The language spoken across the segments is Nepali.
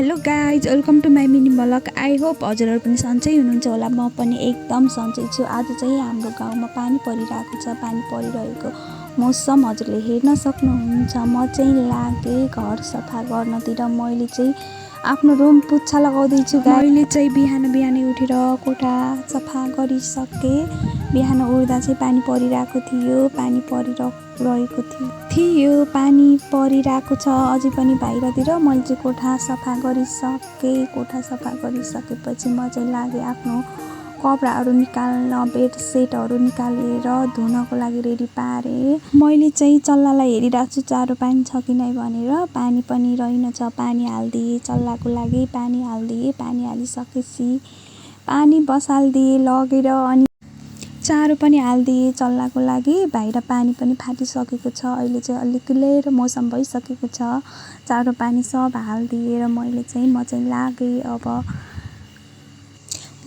Hello guys, welcome to my mini vlog. I hope हजुरहरू पनि सन्चै हुनुहुन्छ होला। म पनि एकदम सन्चै छु। आज चाहिँ हाम्रो गाउँमा पानी परिरहेको छ। पानी परिरहेको मौसम हजुरले हेर्न सक्नुहुन्छ। म चाहिँ लागेँ घर सफा गर्नतिर। मैले चाहिँ आफ्नो रुम पुच्छा लगाउँदैछु। मैले चाहिँ बिहानै उठेर कोठा सफा गरिसकेँ। बिहान उठ्दा चाहिँ पानी परिरहेको थियो। पानी परिरहेको थियो। पानी परिरहेको छ अझै पनि बाहिरतिर। मैले चाहिँ कोठा सफा गरिसकेँ। कोठा सफा गरिसकेपछि म चाहिँ लागेँ आफ्नो कपडाहरू निकाल्न। बेडसिटहरू निकालेर धुनको लागि रेडी पारेँ। मैले चाहिँ चल्लालाई हेरिरहेको छु चारो पानी छ कि नै भनेर। पानी पनि रहेनछ। पानी हालिदिएँ चल्लाको लागि। पानी हालिदिएँ। पानी हालिसकेपछि पानी बसालिदिएँ लगेर। अनि चारो पनि हालिदिएँ चल्लाको लागि। बाहिर पानी पनि फाटिसकेको छ। अहिले चाहिँ अलिक क्लियर मौसम भइसकेको छ। चारो पानी सब हालिदिएर म चाहिँ लागेँ। अब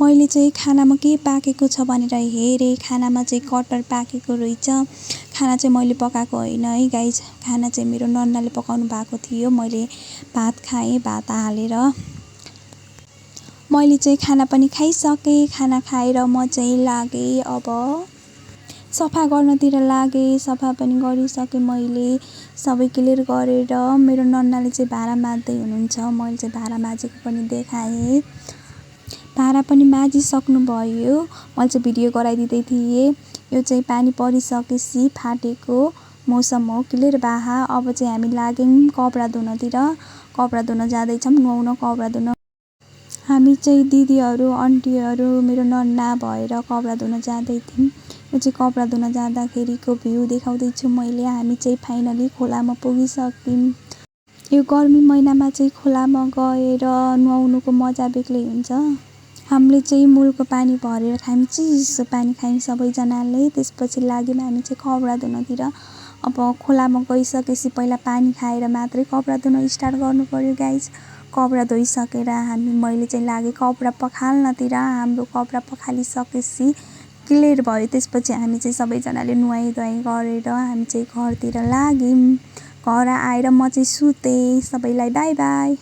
मैले चाहिँ खानामा के पाकेको छ भनेर हेरेँ। खानामा चाहिँ कटहर पाकेको रहेछ। खाना चाहिँ मैले पकाएको होइन है गाइज। खाना चाहिँ मेरो नन्नाले पकाउनु भएको थियो। मैले भात खाएँ। भात हालेर मैले चाहिँ खाना पनि खाइसकेँ। खाना खाएर म चाहिँ लागेँ अब सफा गर्नतिर लागेँ। सफा पनि गरिसकेँ। मैले सबै क्लियर गरेर मेरो नन्नाले चाहिँ भाँडा माझ्दै हुनुहुन्छ। मैले चाहिँ भाँडा माझेको पनि देखाएँ। भाँडा पनि माझिसक्नु भयो। मैले चाहिँ भिडियो गराइदिँदै थिएँ। यो चाहिँ पानी परिसकेपछि फाटेको मौसम हो। क्लियर बाहा। अब चाहिँ हामी लाग्यौँ कपडा धुनतिर। कपडा धुन जाँदैछौँ। नुहाउन कपडा धुन हामी चाहिँ दिदीहरू आन्टीहरू मेरो नन्ना भएर कपडा धुन जाँदै थियौँ। यो चाहिँ कपडा धुन जाँदाखेरिको भ्यू देखाउँदैछु मैले। हामी चाहिँ फाइनली खोलामा पुगिसक्यौँ। यो गर्मी महिनामा चाहिँ खोलामा गएर नुहाउनुको मजा बेग्लै हुन्छ। हामीले चाहिँ मुलको पानी भरेर खायौँ। चिसो पानी खायौँ सबैजनाले। त्यसपछि लाग्यौँ हामी चाहिँ कपडा धुनतिर। अब खोलामा गइसकेपछि पहिला पानी खाएर मात्रै कपडा धुन स्टार्ट गर्नु पर्यो गाइज। कपडा धोइसकेर मैले चाहिँ लागेँ कपडा पखाल्नतिर। हाम्रो कपडा पखालिसकेपछि क्लियर भयो। त्यसपछि हामी चाहिँ सबैजनाले नुहाइ धुवाइ गरेर हामी चाहिँ घरतिर लाग्यौँ। घर आएर म चाहिँ सुतेँ। सबैलाई बाई बाई।